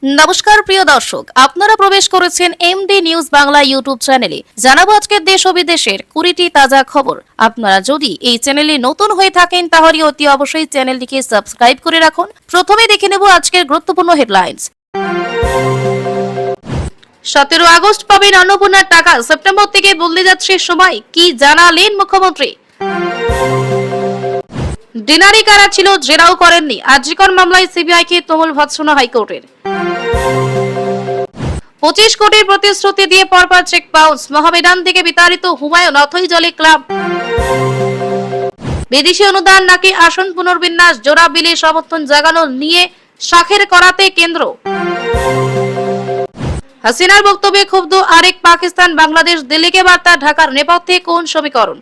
নমস্কার প্রিয় দর্শক, আপনারা প্রবেশ করেছেন এমডি নিউজ বাংলা ইউটিউব চ্যানেলে। জানাবো আজকের দেশ ও বিদেশের 20টি তাজা খবর। আপনারা যদি এই চ্যানেলে নতুন হয়ে থাকেন তাহলে অতি অবশ্যই চ্যানেলটিকে সাবস্ক্রাইব করে রাখুন। প্রথমে দেখে নেব আজকের গুরুত্বপূর্ণ হেডলাইন্স। 17 আগস্ট পাবেন অন্নপূর্ণার টাকা, সেপ্টেম্বর থেকে বদলে যাচ্ছে সময়, কি জানালেন মুখ্যমন্ত্রী। ডিনারি কারা ছিল, জেরাও করেননি, আরজিকর মামলায় সিবিআইকে তুমুল ভৎসনা হাইকোর্টের। 25 কোটির প্রতিশ্রুতি দিয়ে পরপর চেক বাউন্স, মহামেডান থেকে বিতাড়িত হুমায়ুন, অথই জলে ক্লাব। বিদেশি অনুদান নাকি আসন পুনর্বিন্যাস, জোড়া বিলে সমর্থন জাগানো নিয়ে শাখের করাতে কেন্দ্র। হাসিনার বক্তব্যে ক্ষুব্ধ আরেক পাকিস্তান বাংলাদেশ, দিল্লিকে বার্তা ঢাকার নেপথ্যে কোন সমীকরণ।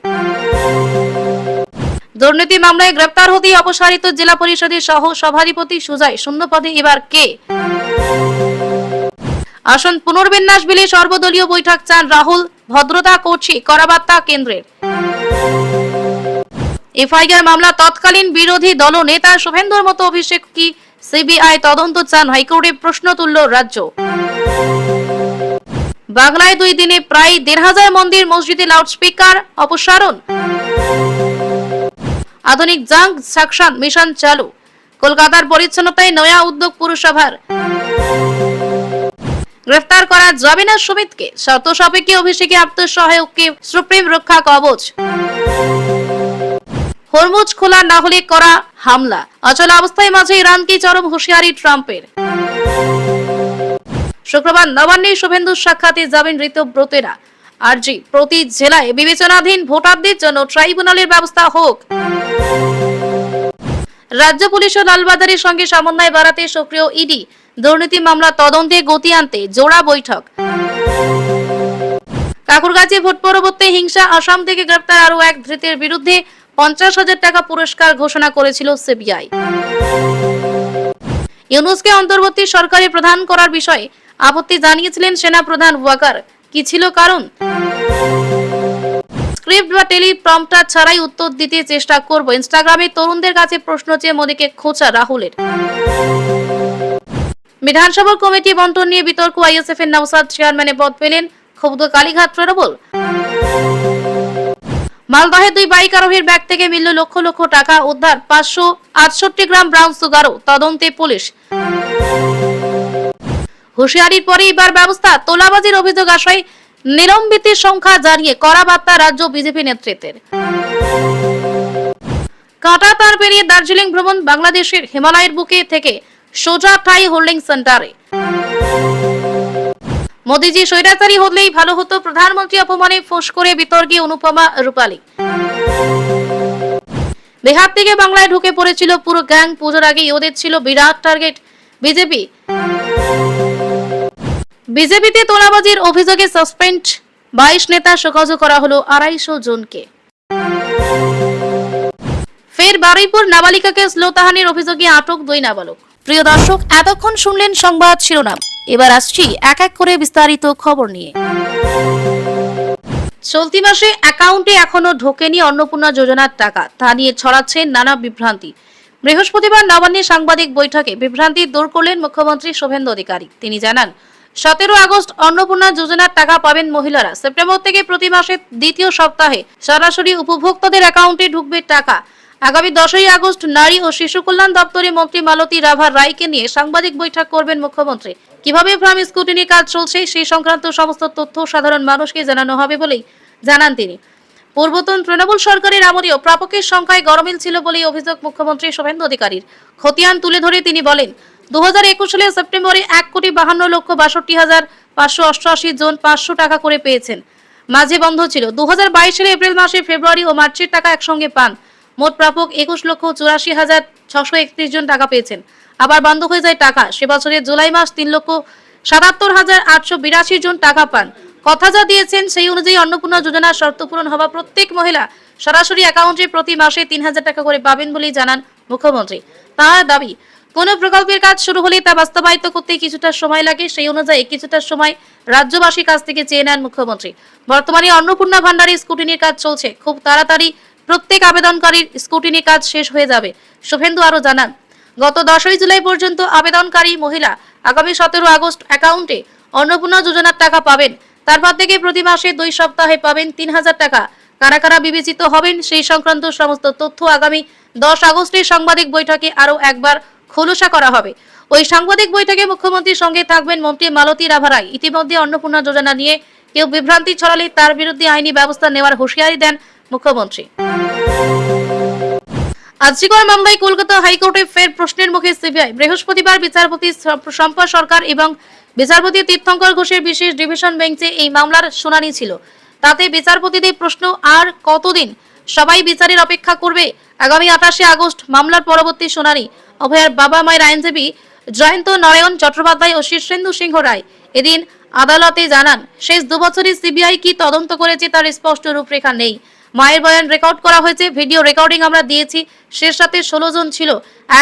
দুর্নীতি মামলায় গ্রেপ্তার হতেই অপসারিত জেলা পরিষদের সহ সভাধিপতি সুজয়, শূন্য পদে এবার কে। আসন পুনর্বিন্যাস বিলে সর্বদলীয় বৈঠক চান রাহুল, ভদ্রতা করছি করাবার্তা কেন্দ্রের। এফআইআর মামলা তৎকালীন বিরোধী দল নেতা শুভেন্দুর মতো অভিষেক কি সিবিআই তদন্ত চান, হাইকোর্টে প্রশ্ন তুলল রাজ্য। বাংলায় 2 দিনে প্রায় 1,500 মন্দির মসজিদে লাউডস্পিকার অপসারণ। আধুনিক জাঙ্ক সাকশন মিশন চালু, কলকাতার পরিচ্ছন্নতায় নয়া উদ্যোগ পুরসভার। গ্রেফতার করা যাবে না সুমিতকে, শর্ত সাপেক্ষে অভিষেকে আত্মসহায়ককে সুপ্রিম রক্ষা কবচ। হরমুজ খোলা না হলে করা হামলা, অচল অবস্থায় মাঝে ইরানকে চরম হুঁশিয়ারি ট্রাম্পের। শুক্রবার নবান্নে শুভেন্দুর সাক্ষাতে যাবেন ঋতব্রতেরা। আরজি প্রতি জেলায় বিবেচনাধীন ভোটারদের জন্য ট্রাইব্যুনালের ব্যবস্থা হোক। রাজ্য পুলিশ ও লালবাজারের সঙ্গে সমন্বয় বাড়াতে সক্রিয় ইডি, দুর্নীতি মামলা তদন্তে গতি আনতে জোড়া বৈঠক। কাকুরগাছি ভোট পরবর্তী হিংসা, আসাম থেকে গ্রেপ্তার আরো এক ধৃতের বিরুদ্ধে 50,000 টাকা পুরস্কার ঘোষণা করেছিল সিবিআই। ইউনূসকে অন্তর্বর্তী সরকারে প্রধান করার বিষয়ে আপত্তি জানিয়েছিলেন সেনা প্রধান ওয়াকার, কি ছিল কারণ। স্ক্রিপ্ট বা টেলিপ্রম্পটার ছাড়াই উত্তর দিতে চেষ্টা করব, ইনস্টাগ্রামে তরুণদের কাছে প্রশ্ন চেয়ে মোদীকে খোঁচা রাহুলের। বিধানসভা কমিটি বন্টন নিয়ে বিতর্ক, আইএসএফ এর নওশাদ চেয়ারম্যানের পদ পেলেন, ক্ষুব্ধ কালীঘাট তৃণমূল। মালদহে 2 বাইক আরোহীর ব্যাগ থেকে মিলল লক্ষ লক্ষ টাকা, উদ্ধার 568 গ্রাম ব্রাউন সুগারও, তদন্তে পুলিশ। হুঁশিয়ারির পরে এবার ব্যবস্থা, তোলাবাজির অভিযোগ আসায় নিলম্বিতের সংখ্যা জানিয়ে কড়া বার্তা রাজ্য বিজেপি নেতৃত্বের। কাঁটা তার পেরিয়ে দার্জিলিং ভ্রমণ, বাংলাদেশের হিমালয়ের বুকে থেকে সোজা ঠাই হোল্ডিং সেন্টারে। মোদীজি স্বৈরাচারী হলেই ভালো হতো, প্রধানমন্ত্রী অপমানে ফোঁস করে বিতর্কে অনুপমা রূপালী। বিহার থেকে বাংলায় ঢুকে পড়েছিল পুরো গ্যাং, পুজোর আগে ওদের ছিল বিরাট টার্গেট। বিজেপিতে তোলাবাজির অভিযোগে সাসপেন্ড 22 নেতা, শোকজ করা হলো 250 জনকে। ফের বারুইপুর নাবালিকাকে শ্লীলতাহানির অভিযোগে আটক 2 নাবালক। প্রিয় দর্শক, এতক্ষণ শুনলেন সংবাদ শিরোনাম, এবার আসছি এক এক করে বিস্তারিত খবর নিয়ে। চলতি মাসে অ্যাকাউন্টে এখনো ঢোকেনি অন্নপূর্ণা যোজনার টাকা, তা নিয়ে ছড়াচ্ছে নানা বিভ্রান্তি। বৃহস্পতিবার নবান্নে সাংবাদিক বৈঠকে বিভ্রান্তি দূর করলেন মুখ্যমন্ত্রী শুভেন্দু অধিকারী। তিনি জানান, 17 আগস্ট অন্নপূর্ণা যোজনার টাকা পাবেন মহিলারা। সেপ্টেম্বর থেকে প্রতি মাসের দ্বিতীয় সপ্তাহে সরাসরি উপভোক্তাদের অ্যাকাউন্টে ঢুকবে টাকা। আগামী 10ই আগস্ট নারী ও শিশু কল্যাণ দপ্তরে মন্ত্রী মালতী রাভার রায়কে নিয়ে সাংবাদিক বৈঠক করবেন মুখ্যমন্ত্রী। কিভাবে ফার্ম স্ক্রুটিনি কাজ চলছে সেই সংক্রান্ত সমস্ত তথ্য সাধারণ মানুষকে জানানো হবে বলেই জানান তিনি। পূর্বতন তৃণমূল সরকারের আমলেও প্রাপকের সংখ্যায় গরমিল ছিল বলেই অভিযোগ মুখ্যমন্ত্রী শুভেন্দু অধিকারীর। খতিয়ান তুলে ধরে তিনি বলেন, 2021 সালের সেপ্টেম্বরে 1,52,65,588 জন 500 টাকা করে পেয়েছেন, মাঝে বন্ধ ছিল। 2022 সালে এপ্রিল মাসে ফেব্রুয়ারি ও মার্চের টাকা একসঙ্গে পান। মোট প্রাপক 21,84,631 জন টাকা পেয়েছেন, আবার বন্ধ হয়ে যায় টাকা। সে বছরের জুলাই মাস 3,77,882 জন টাকা পান। কথা যা দিয়েছেন সেই অনুযায়ী অন্নপূর্ণা যোজনার শর্ত পূরণ হওয়া প্রত্যেক মহিলা সরাসরি অ্যাকাউন্টে প্রতি মাসে 3,000 টাকা করে পাবেন বলেই জানান মুখ্যমন্ত্রী। তার দাবি, কোন প্রকল্পের কাজ শুরু হলে তা বাস্তবায়িত করতে কিছুটা সময় লাগে, সেই অনুযায়ী কিছুটা সময় রাজ্যবাসীর কাছ থেকে চেয়ে নেন মুখ্যমন্ত্রী। বর্তমানে অন্নপূর্ণা ভান্ডারে স্ক্রুটিনির কাজ চলছে, খুব তাড়াতাড়ি প্রত্যেক আবেদনকারীর স্ক্রুটিনি কাজ শেষ হয়ে যাবে। শুভেন্দু আরো জানান, গত 10ই জুলাই পর্যন্ত আবেদনকারী মহিলা আগামী 17 আগস্ট অ্যাকাউন্টে অন্নপূর্ণা যোজনার টাকা পাবেন। তারপর থেকে প্রতি মাসে 2 সপ্তাহে পাবেন 3000 টাকা। কারা কারা বিবেচিত হবেন সেই সংক্রান্ত সমস্ত তথ্য আগামী 10 আগস্টের সাংবাদিক বৈঠকে আরও একবার খোলসা করা হবে। ওই সাংবাদিক বৈঠকে মুখ্যমন্ত্রীর সঙ্গে থাকবেন মন্ত্রী মালতী রাভারাই। ইতিমধ্যে অন্নপূর্ণা যোজনা নিয়ে কেউ বিভ্রান্তি ছড়ালে তার বিরুদ্ধে আইনি ব্যবস্থা নেওয়ার হুঁশিয়ারি দেন মুখ্যমন্ত্রী। আরজিকর মামলায় কলকাতা হাইকোর্টে ফের প্রশ্নের মুখে সিবিআই। বৃহস্পতিবার বিচারপতি শম্পা সরকার এবং বিচারপতি তীর্থঙ্কর ঘোষের বিশেষ ডিভিশন বেঞ্চে এই মামলার শুনানি ছিল। তাতে বিচারপতিদের প্রশ্ন, আর কতদিন সবাই বিচারের অপেক্ষা করবে? আগামী 28 আগস্ট মামলার পরবর্তী শুনানি। অভয়ার বাবা মায়ের আইনজীবী জয়ন্ত নারায়ণ চট্টোপাধ্যায় ও শীর্ষেন্দু সিংহ রায় এদিন আদালতে জানান, শেষ 2 বছরে সিবিআই কি তদন্ত করেছে তার স্পষ্ট রূপরেখা নেই। মায়ের বয়ান রেকর্ড করা হয়েছে, ভিডিও রেকর্ডিং আমরা দিয়েছি। শেষ রাতে 16 জন ছিল,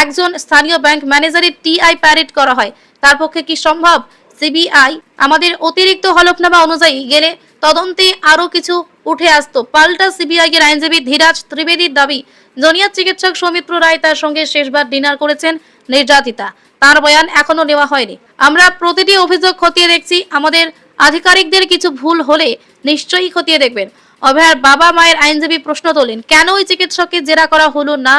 একজন স্থানীয় ব্যাংক ম্যানেজারের টিআই প্যারেড করা হয়। তার পক্ষে কি সম্ভব? সিবিআই আমাদের অতিরিক্ত হলফনামা অনুযায়ী গেলে তদন্তে আরো কিছু উঠে আসতো। পাল্টা সিবিআই এর আইনজীবী ধীরাজ ত্রিবেদীর দাবি, জুনিয়র চিকিৎসক সৌমিত্র রায় তার সঙ্গে শেষবার ডিনার করেছেন নির্যাতিতা। তার বয়ান এখনো নেওয়া হয়নি। আমরা প্রতিটি অভিযোগ খতিয়ে দেখছি, আমাদের আধিকারিকদের কিছু ভুল হলে নিশ্চয়ই খতিয়ে দেখবেন। অভয়ার বাবা মায়ের আইনজীবী প্রশ্ন তোলেন, কেন ওই চিকিৎসককে জেরা করা হলো না?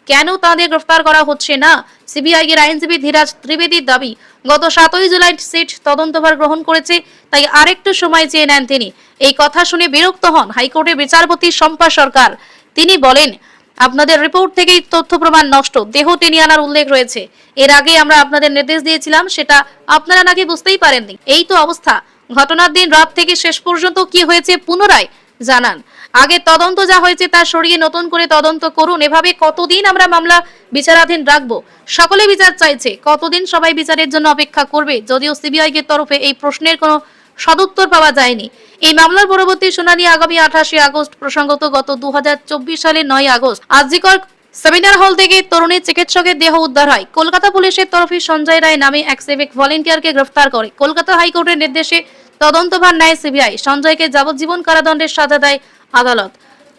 কেন তাদের গ্রেফতার করা হচ্ছে না? সিবিআই এর আইনজীবী ধীরাজ ত্রিবেদীর দাবি, গত 7 জুলাই সিট তদন্তভার গ্রহণ করেছে, তাই আরেকটু সময় চেয়ে নেন তিনি। এই কথা শুনে বিরক্ত হন হাইকোর্টের বিচারপতি শম্পা সরকার। তিনি বলেন, আপনাদের রিপোর্ট থেকেই তথ্য প্রমাণ নষ্ট, দেহ টেনে আনার উল্লেখ রয়েছে। এর আগে আমরা আপনাদের নির্দেশ দিয়েছিলাম, সেটা আপনারা নাকি বুঝতেই পারেননি। এই তো অবস্থা। ঘটনার দিন রাত থেকে শেষ পর্যন্ত কি হয়েছে পুনরায় জানান। আগে তদন্ত যা হয়েছে তা সরিয়ে নতুন করে তদন্ত করুন। এভাবে কতদিন আমরা মামলা বিচারাধীন রাখবো? সকলে বিচার চাইছে, কতদিন সবাই বিচারের জন্য অপেক্ষা করবে? যদিও সিবিআই এর তরফে এই প্রশ্নের কোনো সদুত্তর পাওয়া যায়নি। এই মামলার পরবর্তী শুনানি আগামী 28 আগস্ট। প্রসঙ্গত, গত 2024 সালের 9 আগস্ট আরজিকর সেমিনার হল থেকে তরুণী চিকিৎসকের দেহ উদ্ধার হয়। কলকাতা পুলিশের তরফে সঞ্জয় রায় নামে এক সিভিক ভলেন্টিয়ারকে গ্রেফতার করে কলকাতা হাইকোর্টের নির্দেশে তদন্তভার নেয় সিবিআই। সঞ্জয়কে যাবজ্জীবন কারাদণ্ডের সাজা দেয় আদালত।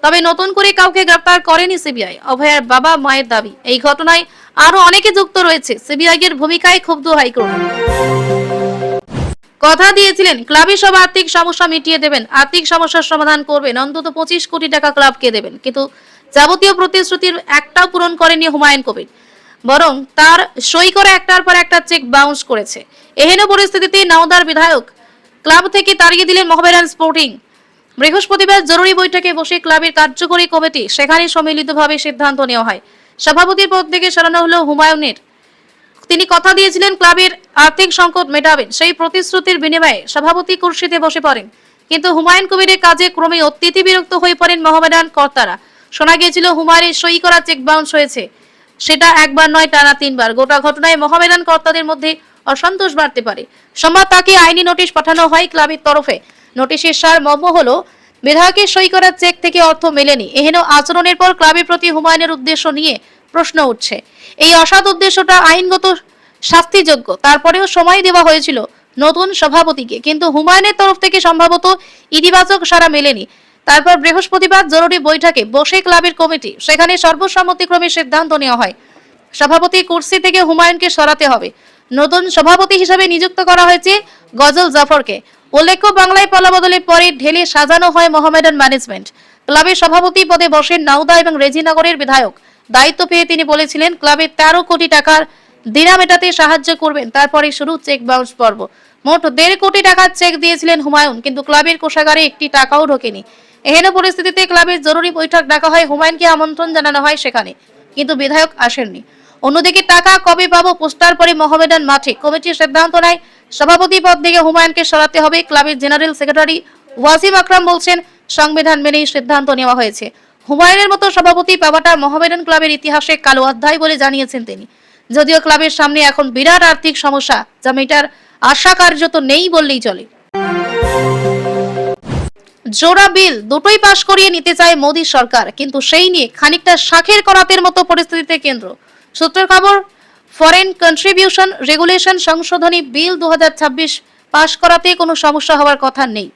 তবে নতুন করে কাউকে গ্রেফতার করেনি সিবিআই। অভয়ার বাবা মায়ের দাবি, এই ঘটনায় আরো অনেকে যুক্ত রয়েছে। সিবিআই এর ভূমিকায় ক্ষুব্ধ হাইকোর্ট। কথা দিয়েছিলেন ক্লাবের সব আর্থিক সমস্যা মিটিয়ে দেবেন, আর্থিক সমস্যার সমাধান করবেন, অন্তত 25 কোটি টাকা ক্লাবকে দেবেন। কিন্তু যাবতীয় প্রতিশ্রুতির একটাও পূরণ করেনি হুমায়ুন কবির, বরং তার সই করে একটার পর একটা চেক বাউন্স করেছে। এহেন পরিস্থিতিতে নওদার বিধায়ক ক্লাব থেকে তাড়িয়ে দিলেন মোহামেডান স্পোর্টিং। বৃহস্পতিবার জরুরি বৈঠকে বসে ক্লাবের কার্যকরী কমিটি, সেখানে সম্মিলিতভাবে সিদ্ধান্ত নেওয়া হয়। সভাপতির পদ থেকে সরানো হলো হুমায়ুনের। তিনি কথা দিয়েছিলেন ক্লাবের আর্থিক সংকট মেটাবেন, সেই প্রতিশ্রুতির বিনিময়ে সভাপতি কুর্সিতে বসে পড়েন। কিন্তু হুমায়ুন কবিরের কাজে ক্রমে অত্যধিক বিরক্ত হয়ে পড়েন মোহামেডান কর্তারা। শোনা গিয়েছিল হুমায়ুনের সই করা চেক বাউন্স হয়েছে, সেটা একবার নয়, টানা 3 বার। গোটা ঘটনায় মোহামেডান কর্তাদের মধ্যে অসন্তোষ বাড়তে পারে। সোমবার তাকে আইনি নোটিশ পাঠানো হয় ক্লাবের তরফে। নোটিশের সার মর্ম হলো, বিধায়কের সই করা চেক থেকে অর্থ মেলেনি। এহেন আচরণের পর ক্লাবের প্রতি হুমায়ুনের উদ্দেশ্য নিয়ে প্রশ্ন উঠছে। এই অসৎ উদ্দেশ্যটা আইনগত শাস্তিযোগ্য। তারপরেও সময় দেওয়া হয়েছিল নতুন সভাপতিকে, কিন্তু হুমায়ুনের তরফ থেকে সম্ভবত ইতিবাচক সাড়া মেলেনি। তারপর বৃহস্পতিবার জরুরি বৈঠকে বসে ক্লাবের কমিটি, সেখানে সর্বসম্মতিক্রমে সিদ্ধান্ত নেওয়া হয় সভাপতি কুর্সি থেকে হুমায়ুনকে সরাতে হবে। নতুন সভাপতি হিসেবে নিযুক্ত করা হয়েছে গজল জাফরকে। উল্লেখ্য, বাংলায় পালাবদলের পরে ঢেলে সাজানো হয় মোহামেডান ম্যানেজমেন্ট। ক্লাবের সভাপতি পদে বসেন নওদা এবং রেজিনগরের বিধায়ক। দায়িত্ব পেয়ে তিনি বলেছিলেন ক্লাবের 13 কোটি টাকার দেনা মেটাতে সাহায্য করবেন। তারপরে শুরু চেক বাউন্স পর্ব। মোট 1.5 কোটি টাকার চেক দিয়েছিলেন হুমায়ুন, কিন্তু ক্লাবের কোষাগারে একটি টাকাও ঢোকেনি। এহেন পরিস্থিতিতে ক্লাবের জরুরি বৈঠক ডাকা হয়। হুমায়ুনকে আমন্ত্রণ জানানো হয় সেখানে, কিন্তু বিধায়ক আসেননি। অন্যদিকে টাকা কবে পাবো পোস্টার পরে মোহামেডান মাঠে। কমিটির সিদ্ধান্ত নেয় সভাপতি পদ থেকে হুমায়ুনকে সরাতে হবে। ক্লাবের জেনারেল সেক্রেটারি ওয়াসিম আকরাম বলছেন, সংবিধান মেনেই সিদ্ধান্ত নেওয়া হয়েছে। হুমায়ুনের মতো সভাপতি পাওয়াটা মোহামেডান ক্লাবের ইতিহাসে কালো অধ্যায় বলে জানিয়েছেন তিনি। যদিও ক্লাবের সামনে এখন বিরাট আর্থিক সমস্যা, যা মেটার আশা কার্যত নেই বললেই চলে। জোড়া বিল দুটোই পাশ করিয়ে নিতে চায় মোদী সরকার, কিন্তু সেই নিয়ে খানিকটা শাখের করাতের মতো পরিস্থিতিতে কেন্দ্র। সূত্রের খবর, ফরেন কন্ট্রিবিউশন রেগুলেশন সংশোধনী বিল 2026 পাশ করাতে কোনো সমস্যা হওয়ার কথা নেই।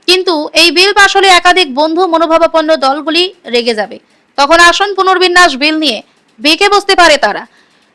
কিন্তু এই বিল পাশ হলে একাধিক বন্ধু মনোভাবাপন্ন দলগুলি রেগে যাবে। তখন আসন পুনর্বিন্যাস বিল নিয়ে বেঁকে বসতে পারে তারা।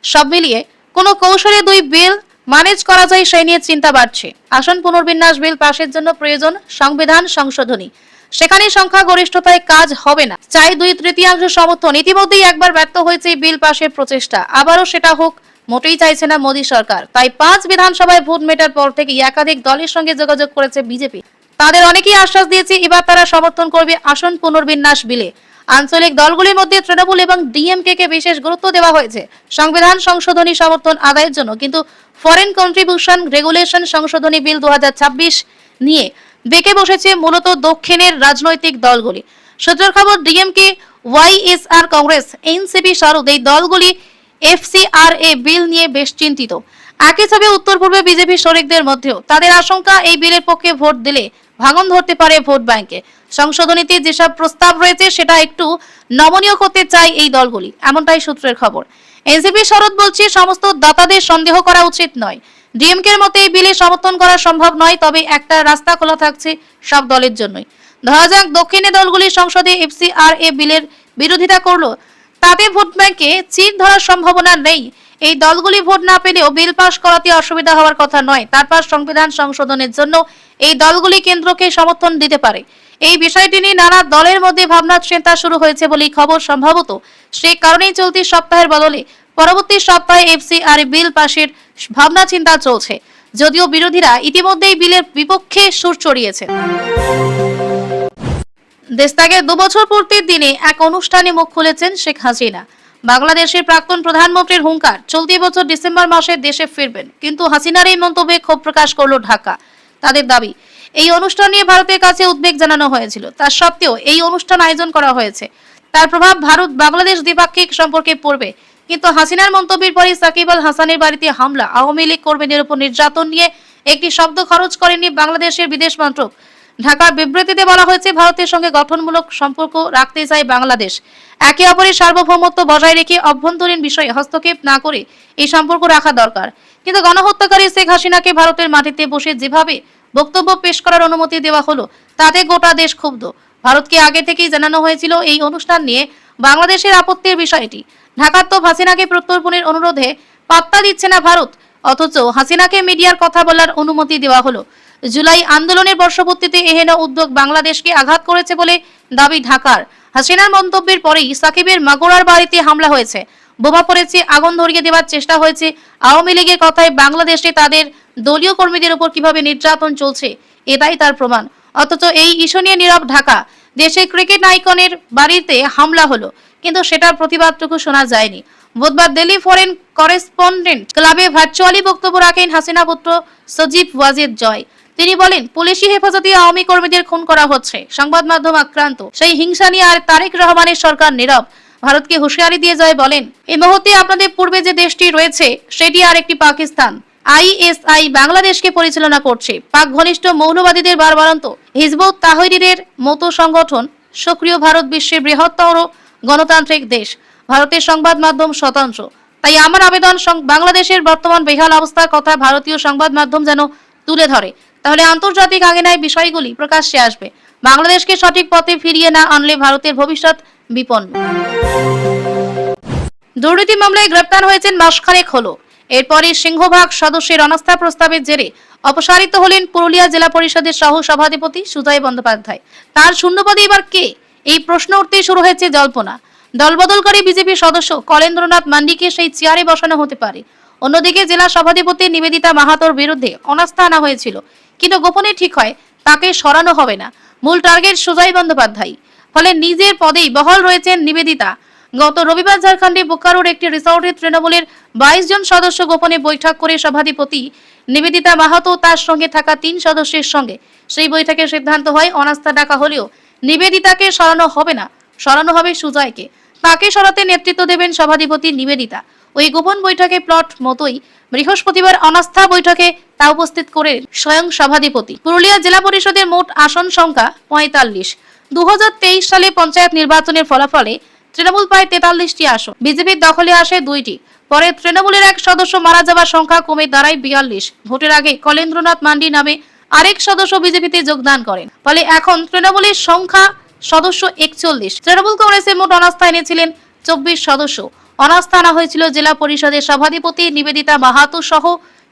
সব মিলিয়ে কোনো কৌশলে 2 বিল ম্যানেজ করা যায় সেই নিয়ে চিন্তা বাড়ছে। আসন পুনর্বিন্যাস বিল পাশের জন্য প্রয়োজন সংবিধান সংশোধনী, সেখানে সংখ্যাগরিষ্ঠতায় কাজ হবে না, চাই 2/3 সমর্থন। ইতিমধ্যেই একবার ব্যর্থ হয়েছে এই বিল পাশের প্রচেষ্টা, আবারও সেটা হোক মোটেই চাইছে না মোদী সরকার। তাই 5 বিধানসভায় ভোট মেটার পর থেকে একাধিক দলের সঙ্গে যোগাযোগ করেছে বিজেপি। তাদের অনেকেই আশ্বাস দিয়েছে এবার তারা সমর্থন করবে আসন পুনর্বিন্যাস বিলে। আঞ্চলিক দলগুলির মধ্যে তৃণমূল এবং ডিএমকে কে বিশেষ গুরুত্ব দেওয়া হয়েছে সংবিধান সংশোধনী সমর্থন আদায়ের জন্য, কিন্তু ফরেন কন্ট্রিবিউশন রেগুলেশন সংশোধনী বিল 2026 নিয়ে বেঁকে বসেছে মূলত দক্ষিণের রাজনৈতিক দলগুলি। সূত্রের খবর, ডিএমকে, ওয়াইএসআর, কংগ্রেস, এনসিপি সহ এই দলগুলি এফসিআরএ বিল নিয়ে বেশ চিন্তিত। একই ছবি উত্তর পূর্বে বিজেপি শরিকদের মধ্যেও। তাদের আশঙ্কা এই বিলের পক্ষে ভোট দিলে ভাঙন ধরতে পারে ভোট ব্যাংকে। সংশোধনীতে যেসব প্রস্তাব রয়েছে সেটা একটু নমনীয় করতে চায় এই দলগুলি, এমনটাই সূত্রের খবর। এনসিপি শরৎ বলছে সমস্ত দাতাদের সন্দেহ করা উচিত নয়। ডিএমকের মতে এই বিলে সমর্থন করা সম্ভব নয়, তবে একটা রাস্তা খোলা থাকছে সব দলের জন্যই। ধরা যাক দক্ষিণে দলগুলি সংসদে এফসিআরএ বিলের বিরোধিতা করলো, তাতে ভোট ব্যাংকে চির ধরার সম্ভাবনা নেই। এই দলগুলি ভোট না পেলেও বিল পাশ করাতে অসুবিধা হওয়ার কথা নয়। তারপর সংবিধান সংশোধনের জন্য এই দলগুলি কেন্দ্রকে সমর্থন দিতে পারে। এই বিষয়টি নিয়ে নানা দলের মধ্যে ভাবনা চিন্তা শুরু হয়েছে বলেই খবর। সম্ভবত সেই কারণেই চলতি সপ্তাহের বদলে পরবর্তী সপ্তাহে এফসিআর বিল পাশের ভাবনা চিন্তা চলছে, যদিও বিরোধীরা ইতিমধ্যেই বিলের বিপক্ষে সুর চড়িয়েছে। দেশ ত্যাগের 2 বছর পূর্তির দিনে এক অনুষ্ঠানে মুখ খুলেছেন শেখ হাসিনা। বাংলাদেশের প্রাক্তন প্রধানমন্ত্রীর হুঙ্কার, চলতি বছর ডিসেম্বর মাসে দেশে ফিরবেন, কিন্তু হাসিনার এই মন্তব্যে ক্ষোভ প্রকাশ করলো ঢাকা। তাদের দাবি, এই অনুষ্ঠান নিয়ে ভারতের কাছে উদ্বেগ জানানো হয়েছিল, তা সত্ত্বেও এই অনুষ্ঠান আয়োজন করা হয়েছে। তার প্রভাব ভারত বাংলাদেশ দ্বিপাক্ষিক সম্পর্কে পড়বে, কিন্তু হাসিনার মন্তব্যের পরে সাকিব আল হাসানের বাড়িতে হামলা, আওয়ামী লীগ কর্মীদের উপর নির্যাতন নিয়ে একটি শব্দ খরচ করেনি বাংলাদেশের বিদেশ মন্ত্রক। ঢাকার বিবৃতিতে বলা হয়েছে ভারতের সঙ্গে গঠনমূলক সম্পর্ক রাখতে চায় বাংলাদেশ। একে অপরের সার্বভৌমত্ব বজায় রেখে অভ্যন্তরীণ বিষয়ে হস্তক্ষেপ না করে এই সম্পর্ক রাখা দরকার। কিন্তু গণহত্যাকারী শেখ হাসিনাকে ভারতের মাটিতে বসে যেভাবে বক্তব্য পেশ করার অনুমতি দেওয়া হলো, তাতে গোটা দেশ ক্ষুব্ধ। ভারতকে আগে থেকেই জানানো হয়েছিল এই অনুষ্ঠান নিয়ে বাংলাদেশের আপত্তির বিষয়টি। ঢাকার তো হাসিনাকে প্রত্যর্পণের অনুরোধে পাত্তা দিচ্ছে না ভারত, অথচ হাসিনাকে মিডিয়ার কথা বলার অনুমতি দেওয়া হলো। জুলাই আন্দোলনের বর্ষপূর্তিতে এহেন উদ্যোগ বাংলাদেশকে আঘাত করেছে বলে দাবি ঢাকার। হাসিনার মন্তব্যের পরেই সাকিবের মাগুরার বাড়িতে হামলা হয়েছে, বোমা পড়েছে, আগুন ধরিয়ে দেওয়ার চেষ্টা হয়েছে। আওয়ামী লীগের কথায় বাংলাদেশে তাদের দলীয় কর্মীদের উপর কিভাবে নির্যাতন চলছে এটাই তার প্রমাণ। অথচ এই ইস্যু নিয়ে নীরব ঢাকা। দেশের ক্রিকেট আইকনের বাড়িতে হামলা হলো, কিন্তু সেটার প্রতিবাদটুকু শোনা যায়নি। বুধবার দিল্লি ফরেন করেসপন্ডেন্ট ক্লাবে ভার্চুয়ালি বক্তব্য রাখেন হাসিনা পুত্র সজীব ওয়াজেদ জয়। তিনি বলেন, পুলিশি হেফাজতে আওয়ামী কর্মীদের খুন করা হচ্ছে, সংবাদ মাধ্যম আক্রান্ত, সেই হিংসা নিয়ে আর তারেক রহমানের সরকার নীরব। ভারতকে হুঁশিয়ারি দিয়ে জয় বলেন, এই মুহূর্তে আপনাদের পূর্বে যে দেশটি রয়েছে সেটি আর একটি পাকিস্তান। আইএসআই বাংলাদেশকে পরিচালনা করছে। পাক ঘনিষ্ঠ মৌলবাদীদের বারবারন্ত হিজবুত তাহরিরের মতো সংগঠন সক্রিয়। ভারত বিশ্বের বৃহত্তর গণতান্ত্রিক দেশ, ভারতের সংবাদ মাধ্যম স্বতন্ত্র। তাই আমার আবেদন, বাংলাদেশের বর্তমান বেহাল অবস্থার কথা ভারতীয় সংবাদ মাধ্যম যেন তুলে ধরে, তাহলে আন্তর্জাতিক আঙিনায় বিষয়গুলি প্রকাশ্যে আসবে। বাংলাদেশকে সঠিক পথে ফিরিয়ে না আনলে ভারতের ভবিষ্যৎ বিপন্ন। দুর্নীতি মামলায় গ্রেপ্তার হয়েছেন মাসখানেক হলো। এরপরই সিংহভাগ সদস্যের অনাস্থা প্রস্তাবের জেরে অপসারিত হলেন পুরুলিয়া জেলা পরিষদের সহ সভাধিপতি সুজয় বন্দ্যোপাধ্যায়। তার শূন্যপদে এবার কে, এই প্রশ্ন উঠতেই শুরু হয়েছে জল্পনা। দলবদলকারী বিজেপি সদস্য কলেন্দ্রনাথ মান্ডিকে সেই চেয়ারে বসানো হতে পারে। অন্যদিকে জেলা সভাধিপতি নিবেদিতা মাহাতোর বিরুদ্ধে অনাস্থা আনা হয়েছিল, কিন্তু গোপনে ঠিক হয় তাকে সরানো হবে না। মূল টার্গেট সুজয় বন্দ্যোপাধ্যায়, ফলে নিজের পদেই বহাল রয়েছেন নিবেদিতা। গত রবিবার ঝাড়খণ্ডে বোকারোর একটি রিসোর্টে তৃণমূলের 22 জন সদস্য গোপনে বৈঠক করে সভাধিপতি নিবেদিতা মাহাতো তার সঙ্গে থাকা 3 সদস্যের সঙ্গে সেই বৈঠকে সিদ্ধান্ত হয় অনাস্থা ডাকা হলেও নিবেদিতাকে সরানো হবে না, সরানো হবে সুজয়কে। তাকে সরাতে নেতৃত্ব দেবেন সভাধিপতি নিবেদিতা। ওই গোপন বৈঠকে প্লট মতোই বৃহস্পতিবার অনাস্থা বৈঠকে তা উপস্থিত করে স্বয়ং সভাধিপতি। পুরুলিয়া জেলা পরিষদের মোট আসন সংখ্যা 45। 2023 সালে পঞ্চায়েত নির্বাচনের ফলাফলে তৃণমূল পায় 43টি আসন, বিজেপির দখলে আসে 2টি। পরে তৃণমূলের এক সদস্য মারা যাওয়ার সংখ্যা কমে দাঁড়ায় 42। ভোটের আগে কলেন্দ্রনাথ মান্ডি নামে আরেক সদস্য বিজেপিতে যোগদান করেন, ফলে এখন তৃণমূলের সংখ্যা সদস্য 41। তৃণমূল কংগ্রেসের মোট অনাস্থা এনেছিলেন 24 সদস্য। অনাস্থা আনা হয়েছিল জেলা পরিষদের সভাধিপতি নিবেদিতা মাহাতো সহ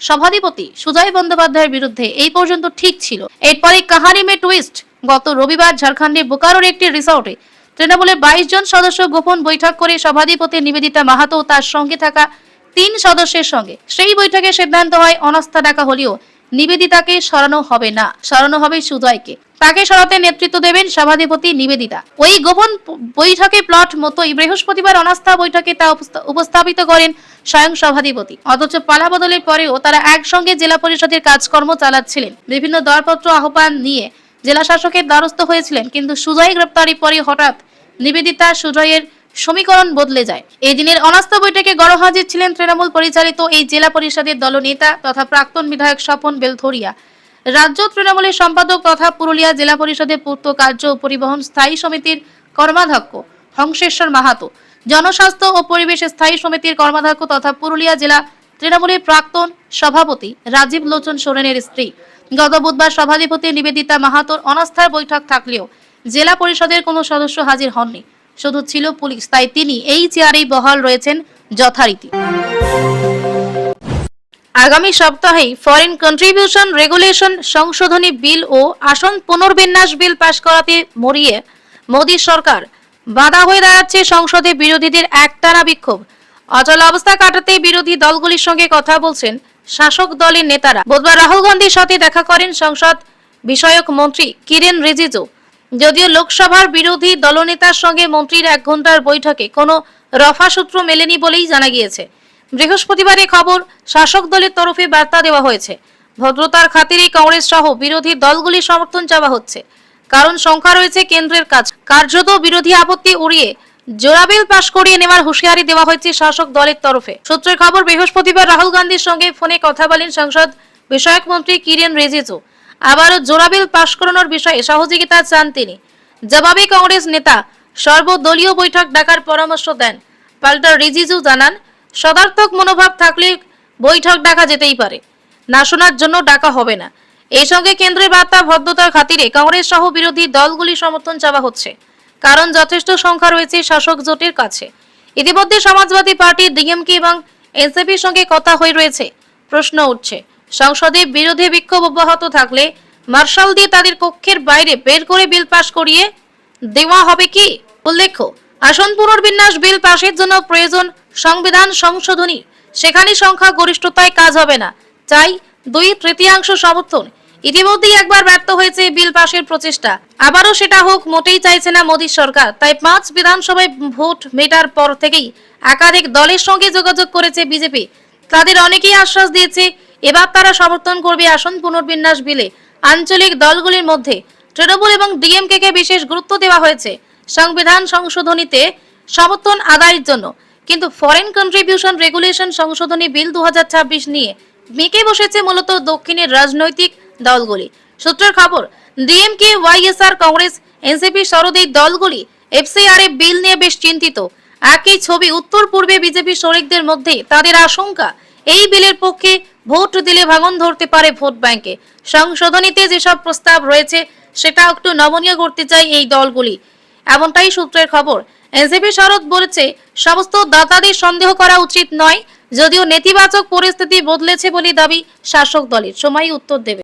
সভাধিপতি সুজয় বন্দ্যোপাধ্যায়ের বিরুদ্ধে। এই পর্যন্ত ঠিক ছিল। এরপরে কাহানি মে টুইস্ট। গত রবিবার ঝাড়খণ্ডের বোকারোর একটি রিসর্টে তৃণমূলের 22 জন সদস্য গোপন বৈঠক করে সভাধিপতি নিবেদিতা মাহাতো ও তার সঙ্গে থাকা 3 সদস্যের সঙ্গে। সেই বৈঠকে সিদ্ধান্ত হয় অনাস্থা ডাকা হলেও নিবেদিতাকে সরানো হবে না, সরানো হবে সুজয়কে। তাকে সরাতে নেতৃত্ব দেবেন সভাধিপতি নিবেদিতা। ওই গোপন বৈঠকে প্লট মতোই বৃহস্পতিবার অনাস্থা বৈঠকে তা উপস্থাপিত করেন স্বয়ং সভাধিপতি। অথচ পালা বদলের পরেও তারা একসঙ্গে জেলা পরিষদের কাজকর্ম চালাচ্ছিলেন। বিভিন্ন দরপত্র আহ্বান নিয়ে জেলা শাসকের দ্বারস্থ হয়েছিলেন, কিন্তু সুজয় গ্রেপ্তারির পরে হঠাৎ নিবেদিতা সুজয়ের সমীকরণ বদলে যায়। এই দিনের অনাস্থা বৈঠকে গড়হাজির ছিলেন তৃণমূল পরিচালিত এই জেলা পরিষদের দলনেতা তথা প্রাক্তন বিধায়ক স্বপন বেলথরিয়া, রাজ্য তৃণমূলের সম্পাদক তথা পুরুলিয়া জেলা পরিষদের পূর্ত কার্য ও পরিবহন স্থায়ী সমিতির কর্মাধ্যক্ষ হংসেশ্বর মাহাতো, জনস্বাস্থ্য ও পরিবেশ স্থায়ী সমিতির কর্মাধ্যক্ষ তথা পুরুলিয়া জেলা তৃণমূলের প্রাক্তন সভাপতি রাজীব লোচন সোরেনের স্ত্রী। গত বুধবার সভাধিপতি নিবেদিতা মাহাতোর অনাস্থার বৈঠক থাকলেও জেলা পরিষদের কোনো সদস্য হাজির হননি, শুধু ছিল পুলিশ। তাই তিনি এই চেয়ারেই বহাল রয়েছেন যথারীতি। আগামী সপ্তাহেই ফরেন কন্ট্রিবিউশন রেগুলেশন সংশোধনী বিল ও আসন পুনর্বিন্যাস বিল পাশ করাতে মরিয়ে মোদী সরকার। বাধা হয়ে দাঁড়াচ্ছে সংসদে বিরোধীদের একটানা বিক্ষোভ। অচল অবস্থা কাটাতে বিরোধী দলগুলির সঙ্গে কথা বলছেন শাসক দলের নেতারা। বুধবার রাহুল গান্ধীর সাথে দেখা করেন সংসদ বিষয়ক মন্ত্রী কিরেন রিজিজু। যদিও লোকসভার বিরোধী দলনেতার সঙ্গে মন্ত্রীর 1 ঘন্টার বৈঠকে কোনো রফাসূত্র মেলেনি বলেই জানা গিয়েছে। বৃহস্পতিবারে খবর শাসক দলের তরফে বার্তা দেওয়া হয়েছে, ভদ্রতার খাতিরে কংগ্রেস সহ বিরোধী দলগুলির সমর্থন চাওয়া হচ্ছে, কারণ সংখ্যা রয়েছে কেন্দ্রের কাছে। কার্যত বিরোধী আপত্তি উড়িয়ে জোড়া বিল পাশ করিয়ে নেওয়ার হুঁশিয়ারি দেওয়া হয়েছে শাসক দলের তরফে। সূত্রের খবর, বৃহস্পতিবার রাহুল গান্ধীর সঙ্গে ফোনে কথা বলেন সংসদ বিষয়ক মন্ত্রী কিরেন রিজিজু। আবারও জোড়া বিল পাশ করানোর বিষয়ে সহযোগিতা চান তিনি। জবাবে কংগ্রেস নেতা সর্বদলীয় বৈঠক ডাকার পরামর্শ দেন। পাল্টা রিজিজু জানান, সদার্থক মনোভাব থাকলে বৈঠক ডাকা যেতেই পারে, না শোনার জন্য ডাকা হবে না। এই সঙ্গে কেন্দ্রের বার্তা, ভদ্রতার খাতিরে কংগ্রেস সহ বিরোধী দলগুলির সমর্থন চাওয়া হচ্ছে, কারণ যথেষ্ট সংখ্যা রয়েছে শাসক জোটের কাছে। ইতিমধ্যে সমাজবাদী পার্টি, ডিএমকে এবং এনসিপির সঙ্গে কথা হয়ে রয়েছে। প্রশ্ন উঠছে, সংসদে বিরোধী বিক্ষোভ অব্যাহত থাকলে মার্শাল দিয়ে তাদের কক্ষের বাইরে বের করে বিল পাশ করিয়ে দেওয়া হবে কি? উল্লেখ্য, আসন পুনর্বিন্যাস বিল পাশের জন্য প্রয়োজন সংবিধান সংশোধনী। সেখানে সংখ্যা গরিষ্ঠতায় কাজ হবে না, চাই 2/3 সমর্থন। ইতিমধ্যেই একবার ব্যর্থ হয়েছে বিল পাশের প্রচেষ্টা, আবারও সেটা হোক মোটেই চাইছে না মোদী সরকার। তাই 5 বিধানসভায় ভোট মেটার পর থেকেই একাধিক দলের সঙ্গে যোগাযোগ করেছে বিজেপি। তাদের অনেকেই আশ্বাস দিয়েছে এবার তারা সমর্থন করবে আসন পুনর্বিন্যাস বিলে। আঞ্চলিক দলগুলির মধ্যে তৃণমূল এবং ডিএমকে কে বিশেষ গুরুত্ব দেওয়া হয়েছে সংবিধান সংশোধনীতে সমর্থন আদায়ের জন্য। কিন্তু ফরেন কন্ট্রিবিউশন রেগুলেশন সংশোধনী বিল 2026 নিয়ে মেকে বসেছে মূলত দক্ষিণের রাজনৈতিক দলগুলি। সূত্রের খবর, ডিএমকে, ওয়াইএসআর, কংগ্রেস, এনসিপি সরদ এই দলগুলি এফসিআরএ বিল নিয়ে বেশ চিন্তিত। একই ছবি উত্তর পূর্বে বিজেপি শরিকদের মধ্যে। তাদের আশঙ্কা, এই বিলের পক্ষে ভোট দিলে ভাঙন ধরতে পারে ভোট ব্যাংকে। সংশোধনীতে যেসব প্রস্তাব রয়েছে সেটা একটু নমনীয় করতে চায় এই দলগুলি, এমনটাই সূত্রের খবর। এনসিপি সরদ বলেছে, সমস্ত দাতাদের সন্দেহ করা উচিত নয়, যদিও নেতিবাচক পরিস্থিতি বদলেছে বলে দাবি শাসক দলের। সময় উত্তর দেবে।